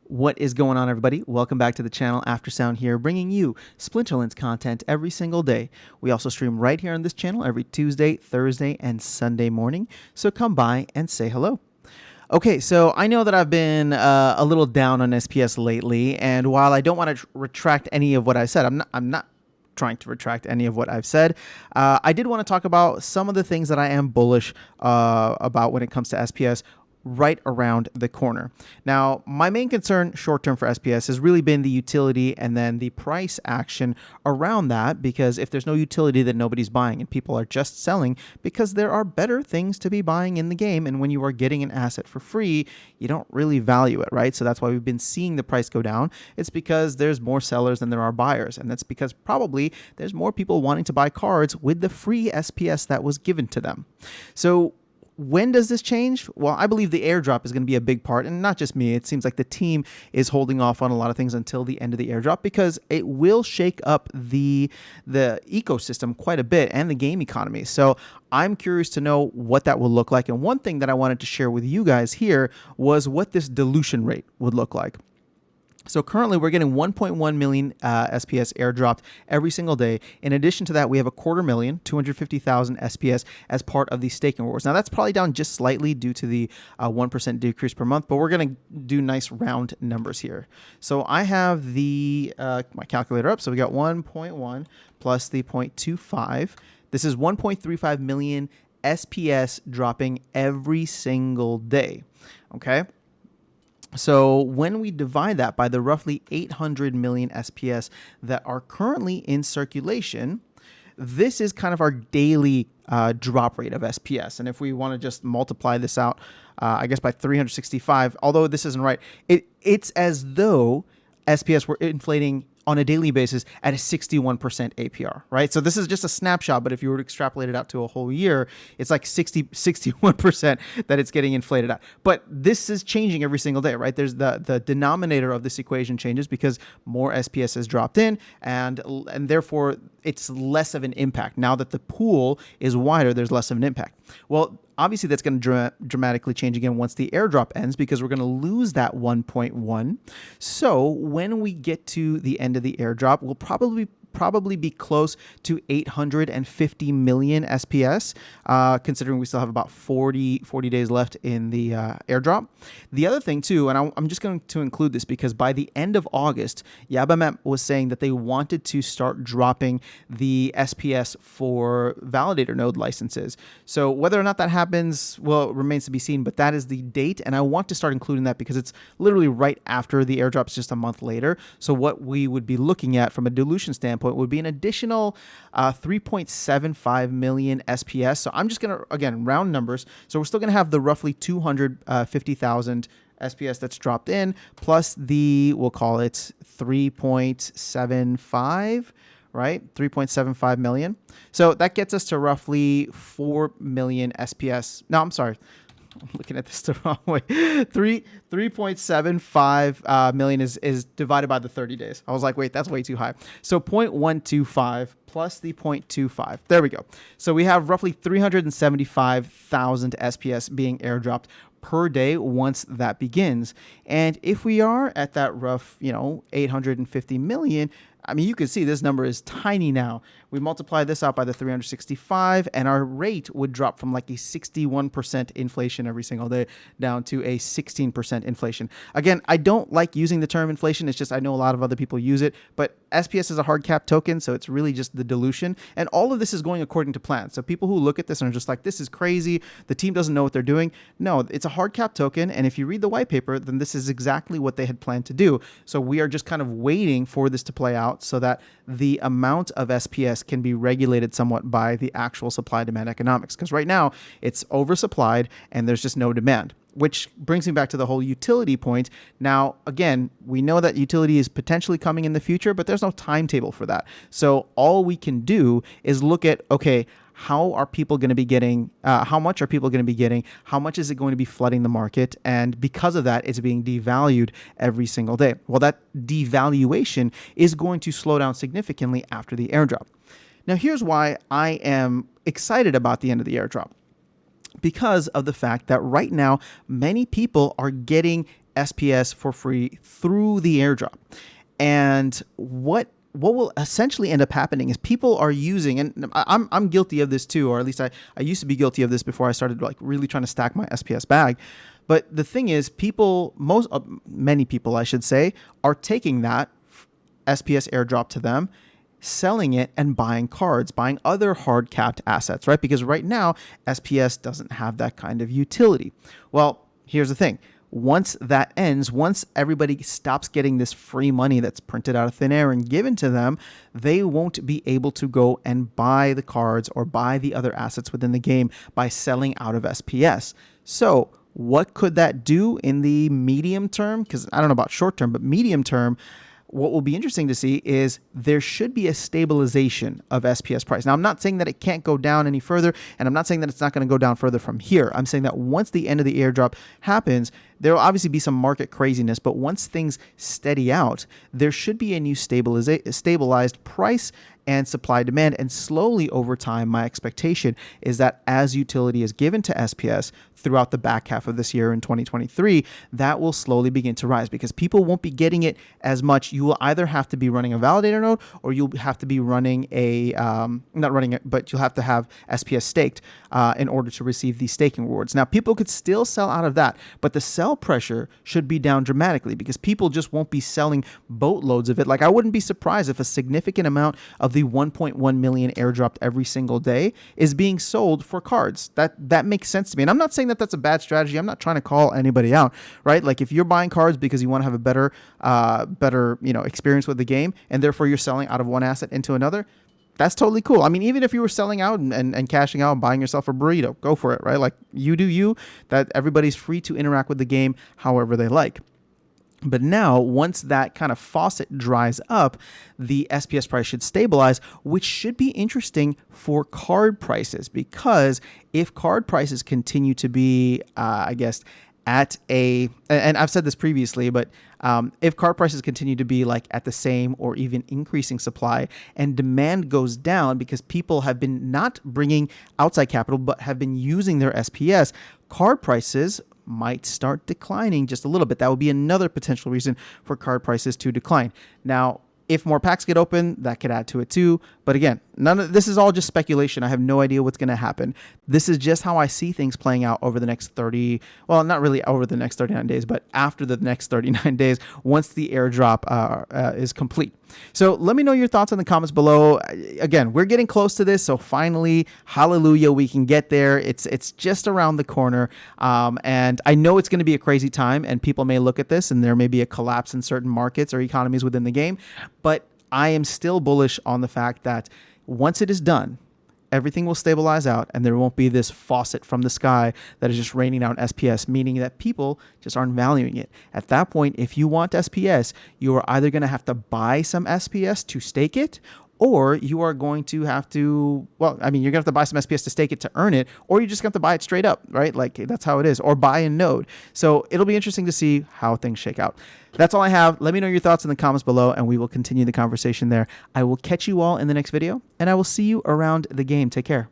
What is going on, everybody? Welcome back to the channel. Aftersound here, bringing you Splinterlands content every single day. We also stream right here on this channel every Tuesday, Thursday, and Sunday morning, so come by and say hello. Okay, so I know that I've been a little down on SPS lately, and while I don't want to retract any of what I said, I'm not trying to retract any of what I've said. I did want to talk about some of the things that I am bullish about when it comes to SPS right around the corner. Now, my main concern short-term for SPS has really been the utility and then the price action around that, because if there's no utility, then nobody's buying and people are just selling because there are better things to be buying in the game. And when you are getting an asset for free, you don't really value it, right? So that's why we've been seeing the price go down. It's because there's more sellers than there are buyers. And that's because probably there's more people wanting to buy cards with the free SPS that was given to them. So when does this change? Well, I believe the airdrop is going to be a big part, and not just me. It seems like the team is holding off on a lot of things until the end of the airdrop because it will shake up the ecosystem quite a bit and the game economy. So I'm curious to know what that will look like. And one thing that I wanted to share with you guys here was what this dilution rate would look like. So currently we're getting 1.1 million SPS airdropped every single day. In addition to that, we have a 250,000, 250,000 SPS as part of the staking rewards. Now that's probably down just slightly due to the 1% decrease per month, but we're going to do nice round numbers here. So I have the my calculator up. So we got 1.1 plus the 0.25. This is 1.35 million SPS dropping every single day. Okay. So when we divide that by the roughly 800 million SPS that are currently in circulation, this is kind of our daily drop rate of SPS. And if we want to just multiply this out, I guess by 365, although this isn't right, it's as though SPS were inflating on a daily basis at a 61% APR, right? So this is just a snapshot, but if you were to extrapolate it out to a whole year, it's like 61% that it's getting inflated at. But this is changing every single day, right? There's the denominator of this equation changes because more SPS has dropped in, and therefore it's less of an impact. Now that the pool is wider, there's less of an impact. Well, obviously that's going to dramatically change again once the airdrop ends because we're going to lose that 1.1. So when we get to the end of the airdrop, we'll probably be close to 850 million SPS, considering we still have about 40 days left in the airdrop. The other thing too, and I'm just going to include this because by the end of August, Yabamap was saying that they wanted to start dropping the SPS for validator node licenses. So whether or not that happens, well, it remains to be seen, but that is the date. And I want to start including that because it's literally right after the airdrop, it's just a month later. So what we would be looking at from a dilution standpoint would be an additional 3.75 million SPS. So I'm just going to, again, round numbers. So we're still going to have the roughly 250,000 SPS that's dropped in, plus the, we'll call it 3.75, right? 3.75 million. So that gets us to roughly 4 million SPS. No, I'm sorry. I'm looking at this the wrong way. 3.75 million is divided by the 30 days. I was like, wait, that's way too high. So 0.125 plus the 0.25. There we go. So we have roughly 375,000 SPS being airdropped per day once that begins. And if we are at that rough, 850 million, I mean, you can see this number is tiny now. We multiply this out by the 365, and our rate would drop from like a 61% inflation every single day down to a 16% inflation. Again, I don't like using the term inflation. It's just I know a lot of other people use it, but SPS is a hard cap token, so it's really just the dilution. And all of this is going according to plan. So people who look at this and are just like, this is crazy, the team doesn't know what they're doing. No, it's a hard cap token, and if you read the white paper, then this is exactly what they had planned to do. So we are just kind of waiting for this to play out so that the amount of SPS can be regulated somewhat by the actual supply-demand economics. Because right now, it's oversupplied and there's just no demand. Which brings me back to the whole utility point. Now, again, we know that utility is potentially coming in the future, but there's no timetable for that. So all we can do is look at, okay, how are people going to be getting, how much are people going to be getting, how much is it going to be flooding the market, and because of that, it's being devalued every single day. Well, that devaluation is going to slow down significantly after the airdrop. Now, here's why I am excited about the end of the airdrop. Because of the fact that right now, many people are getting SPS for free through the airdrop. And what will essentially end up happening is people are using, and I'm guilty of this too, or at least I used to be guilty of this before I started like really trying to stack my SPS bag. But the thing is, many people, I should say, are taking that SPS airdrop to them, selling it and buying cards, buying other hard capped assets, right? Because right now, SPS doesn't have that kind of utility. Well, here's the thing. Once that ends, once everybody stops getting this free money that's printed out of thin air and given to them, they won't be able to go and buy the cards or buy the other assets within the game by selling out of SPS. So what could that do in the medium term? Because I don't know about short term, but medium term, what will be interesting to see is there should be a stabilization of SPS price. Now, I'm not saying that it can't go down any further, and I'm not saying that it's not going to go down further from here. I'm saying that once the end of the airdrop happens, there will obviously be some market craziness, but once things steady out, there should be a new stabilized price and supply demand. And slowly over time, my expectation is that as utility is given to SPS throughout the back half of this year in 2023, that will slowly begin to rise because people won't be getting it as much. You will either have to be running a validator node or you'll have to be running not running it, but you'll have to have SPS staked in order to receive these staking rewards. Now, people could still sell out of that, but the sell pressure should be down dramatically because people just won't be selling boatloads of it. Like, I wouldn't be surprised if a significant amount of the 1.1 million airdropped every single day is being sold for cards. That makes sense to me. And I'm not saying that that's a bad strategy. I'm not trying to call anybody out, right? Like, if you're buying cards because you want to have a better experience with the game, and therefore you're selling out of one asset into another, that's totally cool. I mean, even if you were selling out and cashing out and buying yourself a burrito, go for it, right? Like, you do you. That everybody's free to interact with the game however they like. But now, once that kind of faucet dries up, the SPS price should stabilize, which should be interesting for card prices, because if card prices continue to be, at and I've said this previously, but if card prices continue to be like at the same or even increasing supply and demand goes down because people have been not bringing outside capital, but have been using their SPS, card prices might start declining just a little bit. That would be another potential reason for card prices to decline. Now, if more packs get open, that could add to it too. But again, none of this is all just speculation. I have no idea what's going to happen. This is just how I see things playing out over the next not really over the next 39 days, but after the next 39 days, once the airdrop is complete. So let me know your thoughts in the comments below. Again, we're getting close to this. So finally, hallelujah, we can get there. It's just around the corner. And I know it's going to be a crazy time and people may look at this and there may be a collapse in certain markets or economies within the game. But I am still bullish on the fact that once it is done, everything will stabilize out and there won't be this faucet from the sky that is just raining down SPS, meaning that people just aren't valuing it. At that point, if you want SPS, you are either going to have to buy some SPS to stake it, or you are going to have to, you're going to have to buy some SPS to stake it to earn it, or you just have to buy it straight up, right? Like, that's how it is, or buy a node. So it'll be interesting to see how things shake out. That's all I have. Let me know your thoughts in the comments below, and we will continue the conversation there. I will catch you all in the next video, and I will see you around the game. Take care.